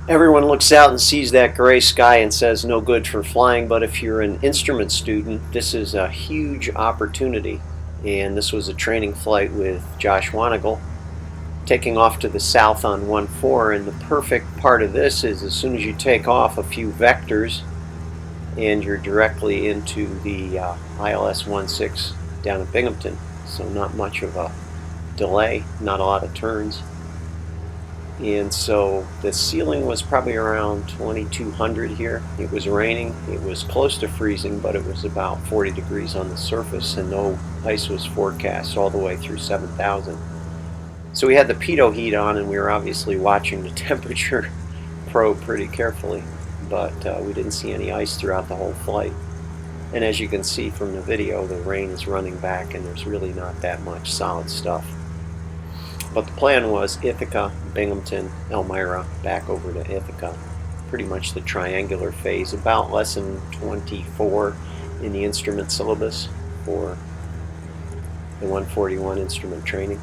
Everyone looks out and sees that gray sky and says no good for flying, but if you're an instrument student, this is a huge opportunity. And this was a training flight with Josh Wanagel, taking off to the south on 1-4, and the perfect part of this is as soon as you take off a few vectors and you're directly into the ILS 16 down at Binghamton, so not much of a delay, not a lot of turns. And so the ceiling was probably around 2200 here. It was raining, it was close to freezing, but it was about 40 degrees on the surface, and no ice was forecast all the way through 7000. So we had the pitot heat on, and we were obviously watching the temperature probe pretty carefully, but we didn't see any ice throughout the whole flight. And as you can see from the video, the rain is running back and there's really not that much solid stuff. But the plan was Ithaca, Binghamton, Elmira, back over to Ithaca. Pretty much the triangular phase, about lesson 24 in the instrument syllabus for the 141 instrument training.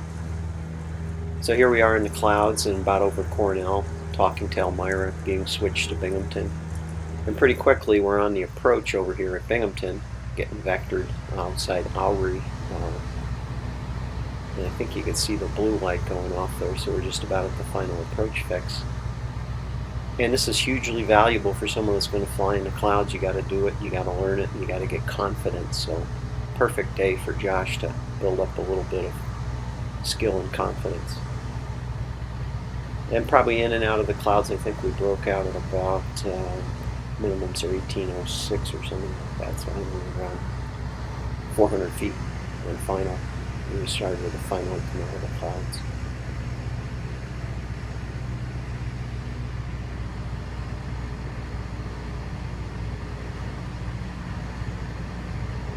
So here we are in the clouds and about over Cornell, talking to Elmira, being switched to Binghamton. And pretty quickly we're on the approach over here at Binghamton, getting vectored outside Owry. And I think you can see the blue light going off there, so we're just about at the final approach fix. And this is hugely valuable for someone that's going to fly in the clouds. You got to do it, you got to learn it, and you got to get confident. So perfect day for Josh to build up a little bit of skill and confidence. And probably in and out of the clouds, I think we broke out at about minimums are 1806 or something like that, so I think we were around 400 feet in final. We started with the final and come out of the clouds.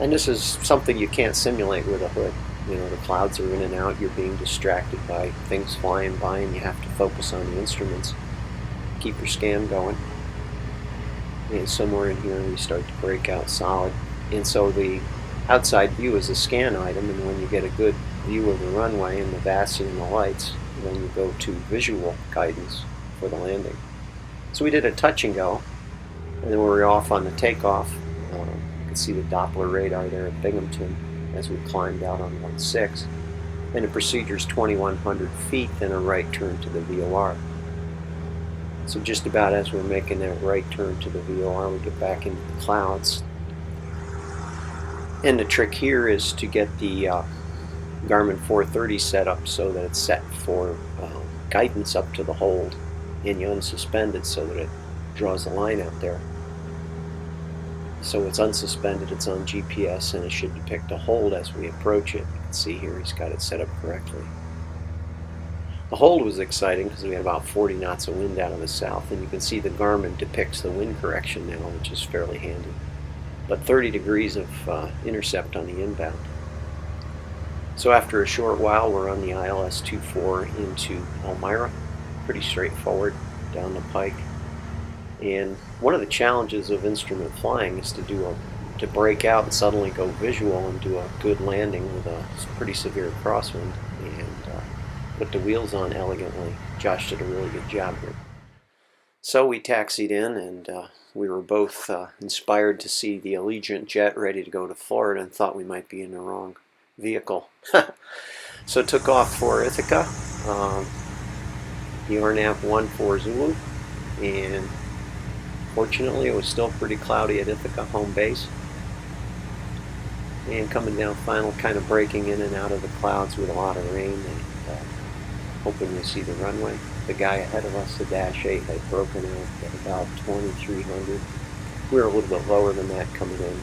And this is something you can't simulate with a hood. You know, the clouds are in and out, you're being distracted by things flying by, and you have to focus on the instruments. Keep your scan going. And somewhere in here we start to break out solid. And so the outside view is a scan item, and when you get a good view of the runway and the VASI and the lights, then you go to visual guidance for the landing. So we did a touch and go, and then we were off on the takeoff. You can see the Doppler radar there at Binghamton as we climbed out on 16. And the procedure is 2100 feet, then a right turn to the VOR. So just about as we're making that right turn to the VOR, we get back into the clouds. And the trick here is to get the Garmin 430 set up so that it's set for guidance up to the hold, and you unsuspend it so that it draws a line out there. So it's unsuspended, it's on GPS, and it should depict a hold as we approach it. You can see here he's got it set up correctly. The hold was exciting because we had about 40 knots of wind out of the south, and you can see the Garmin depicts the wind correction now, which is fairly handy. But 30 degrees of intercept on the inbound. So after a short while, we're on the ILS 24 into Elmira. Pretty straightforward down the pike. And one of the challenges of instrument flying is to break out and suddenly go visual and do a good landing with a pretty severe crosswind and put the wheels on elegantly. Josh did a really good job here. So we taxied in, and we were both inspired to see the Allegiant jet ready to go to Florida, and thought we might be in the wrong vehicle. So took off for Ithaca, the RNAV 14 Zulu, and fortunately it was still pretty cloudy at Ithaca home base. And coming down final, kind of breaking in and out of the clouds with a lot of rain, and hoping to see the runway. The guy ahead of us, the Dash 8, had broken out at about 2300. We were a little bit lower than that coming in.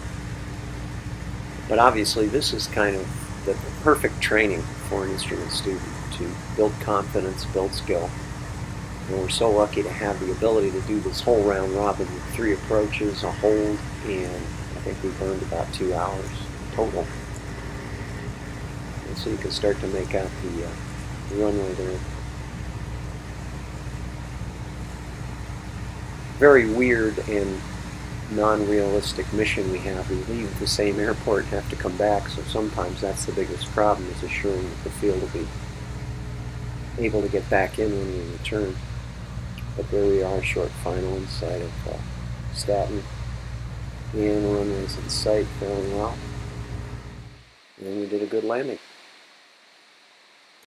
But obviously this is kind of the perfect training for an instrument student to build confidence, build skill. And we're so lucky to have the ability to do this whole round robin with 3 approaches, a hold, and I think we burned about 2 hours total. And so you can start to make out the runway there. Very weird and non-realistic mission we have. We leave the same airport and have to come back, so sometimes that's the biggest problem, is assuring that the field will be able to get back in when we return. But there we are, short final inside of Staten. And runways in sight fairly well. And we did a good landing.